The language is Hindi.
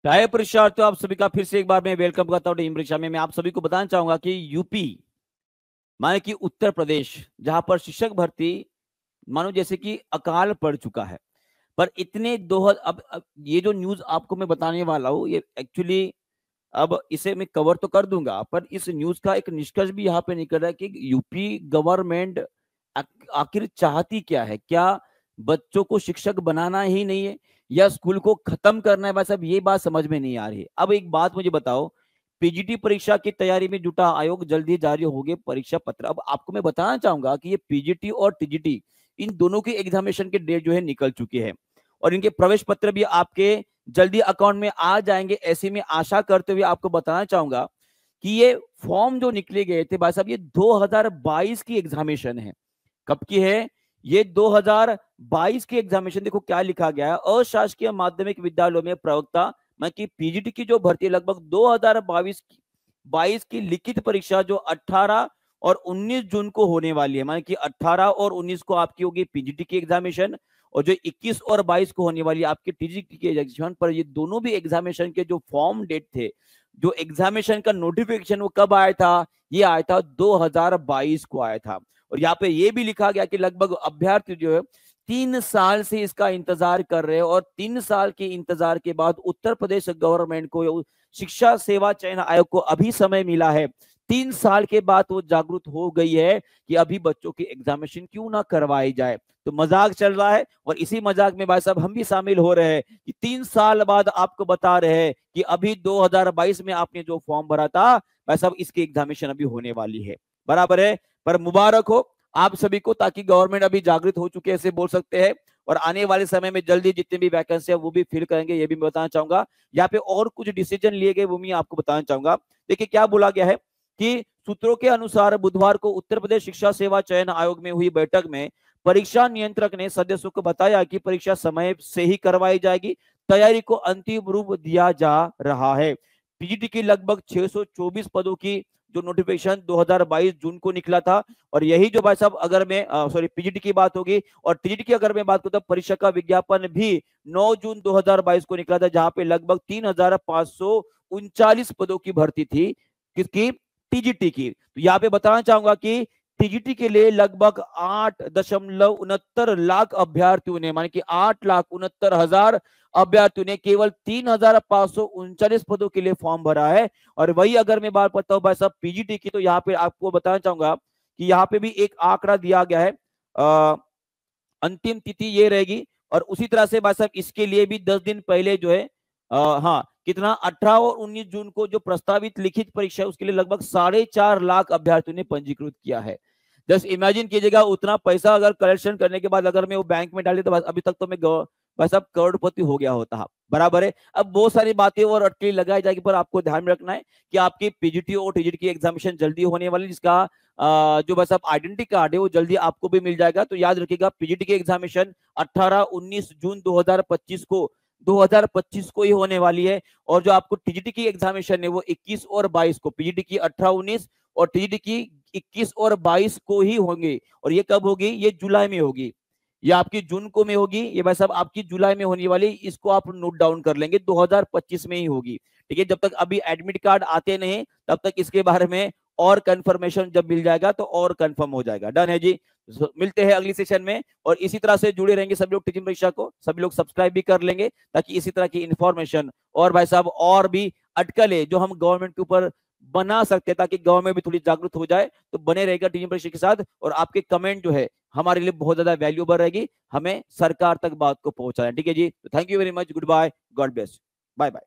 प्यारे परीक्षार्थियों, आप सभी का फिर से एक बार मैं वेलकम करता हूं टीम परीक्षा में। मैं आप सभी को बताना चाहूंगा कि यूपी माने कि उत्तर प्रदेश, जहां पर शिक्षक भर्ती मानो जैसे कि अकाल पड़ चुका है। पर इतने दो अब ये जो न्यूज आपको मैं बताने वाला हूं, ये एक्चुअली अब इसे मैं कवर तो कर दूंगा, पर इस न्यूज का एक निष्कर्ष भी यहाँ पे निकल रहा है कि यूपी गवर्नमेंट आखिर चाहती क्या है। क्या बच्चों को शिक्षक बनाना ही नहीं है या स्कूल को खत्म करना है? बस अब ये बात समझ में नहीं आ रही है। अब एक बात मुझे बताओ, पीजीटी परीक्षा की तैयारी में जुटा आयोग जल्द ही जारी होंगे परीक्षा पत्र। अब आपको मैं बताना चाहूंगा कि ये पीजीटी और टीजीटी इन दोनों के एग्जामिनेशन के डेट जो है निकल चुके हैं और इनके प्रवेश पत्र भी आपके जल्दी अकाउंट में आ जाएंगे। ऐसे में आशा करते हुए आपको बताना चाहूंगा कि ये फॉर्म जो निकले गए थे भाई साहब, ये 2022 की एग्जामिनेशन है। कब की है? ये 2022 की एग्जामिनेशन। देखो क्या लिखा गया है, अशासकीय माध्यमिक विद्यालयों में प्रवक्ता मतलब कि पीजीटी की जो भर्ती लगभग 2022 की लिखित परीक्षा जो 18 और 19 जून को होने वाली है। माने कि 18 और 19 को आपकी होगी पीजीटी की एग्जामिनेशन और जो 21 और 22 को होने वाली है आपकी टीजीटी की एग्जामिनेशन। पर ये दोनों भी एग्जामिनेशन के जो फॉर्म डेट थे, जो एग्जामिनेशन का नोटिफिकेशन, वो कब आया था? ये आया था 2022 को आया था। और यहाँ पे ये भी लिखा गया कि लगभग अभ्यर्थी जो है 3 साल से इसका इंतजार कर रहे हैं और 3 साल के इंतजार के बाद उत्तर प्रदेश गवर्नमेंट को, शिक्षा सेवा चयन आयोग को अभी समय मिला है। 3 साल के बाद वो जागरूक हो गई है कि अभी बच्चों की एग्जामिनेशन क्यों ना करवाई जाए। तो मजाक चल रहा है और इसी मजाक में भाई साहब हम भी शामिल हो रहे हैं कि 3 साल बाद आपको बता रहे हैं कि अभी 2022 में आपने जो फॉर्म भरा था भाई साहब, इसकी एग्जामिनेशन अभी होने वाली है। बराबर है। पर मुबारक हो आप सभी को, ताकि गवर्नमेंट अभी जागृत हो चुके हैं ऐसे बोल सकते हैं और आने वाले समय में जल्दी जितनी भी वैकेंसी है वो भी फिल करेंगे, ये भी मैं बताना चाहूंगा। यहाँ पे और कुछ डिसीजन लिए गए वो मैं आपको बताना चाहूंगा। देखिए क्या बोला गया है कि सूत्रों के अनुसार बुधवार को उत्तर प्रदेश शिक्षा सेवा चयन आयोग में हुई बैठक में परीक्षा नियंत्रक ने सदस्यों को बताया कि परीक्षा समय से ही करवाई जाएगी। तैयारी को अंतिम रूप दिया जा रहा है। पीजीटी की लगभग 624 पदों की जो नोटिफिकेशन 2022 जून को निकला था और यही जो भाई साहब, अगर मैं सॉरी पीजीटी की बात होगी और टीजीटी की अगर मैं बात करूं तो परीक्षा का विज्ञापन भी 9 जून 2022 को निकला था, जहां पे लगभग 3539 पदों की भर्ती थी। किसकी? टीजीटी की। तो यहाँ पे बताना चाहूंगा कि टीजीटी के लिए लगभग 8.69 लाख अभ्यर्थियों ने, माने कि 8,69,000 अभ्यर्थियों ने केवल 3,539 पदों के लिए फॉर्म भरा है। और वही अगर मैं बात करता हूँ भाई साहब पीजीटी की, तो यहाँ पे आपको बताना चाहूंगा कि यहाँ पे भी एक आंकड़ा दिया गया है। अंतिम तिथि ये रहेगी और उसी तरह से भाई साहब इसके लिए भी 10 दिन पहले जो है हाँ कितना 18 और 19 जून को जो प्रस्तावित लिखित परीक्षा है उसके लिए लगभग 4.5 लाख अभ्यर्थियों ने पंजीकृत किया है। जस्ट इमेजिन कीजिएगा, उतना पैसा अगर कलेक्शन करने के बाद अगर मैं वो बैंक में डाली तो अभी तक तो मैं भाई साहब करोड़पति हो गया होता। बराबर है। अब बहुत सारी बातें और अटकली लगाई जाएगी, पर आपको ध्यान में रखना है कि आपकी पीजीटी और टीजीटी की एग्जामिनेशन जल्दी होने वाली, जिसका जो बस आप आइडेंटिटी कार्ड है वो जल्दी आपको भी मिल जाएगा। तो याद रखिएगा पीजीटी की एग्जामिनेशन 18-19 जून 2025 को ही होने वाली है और जो आपको टीजीटी की एग्जामिनेशन है वो 21 और 22 को, पीजीटी की 18-19 और टीजीटी की 21 और 22 को ही होंगे। और ये कब होगी? ये जुलाई में होगी। ये आपकी जून को में होगी, ये भाई साहब आपकी जुलाई में होने वाली। इसको आप नोट डाउन कर लेंगे, 2025 में ही होगी। ठीक है, जब तक अभी एडमिट कार्ड आते नहीं तब तक इसके बारे में और कंफर्मेशन जब मिल जाएगा तो और कंफर्म हो जाएगा। डन है जी। मिलते हैं अगली सेशन में और इसी तरह से जुड़े रहेंगे सभी लोग टीचिंग परीक्षा को। सभी लोग सब्सक्राइब भी कर लेंगे ताकि इसी तरह की इंफॉर्मेशन और भाई साहब और भी अटकलें जो हम गवर्नमेंट के ऊपर बना सकते हैं ताकि गवर्नमेंट भी थोड़ी जागरूक हो जाए, तो बने रहेगा टीचिंग परीक्षा के साथ। और आपके कमेंट जो है हमारे लिए बहुत ज्यादा वैल्यूएबल रहेगी, हमें सरकार तक बात को पहुंचाना। ठीक है जी, thank you very much, good bye, God bless, bye bye.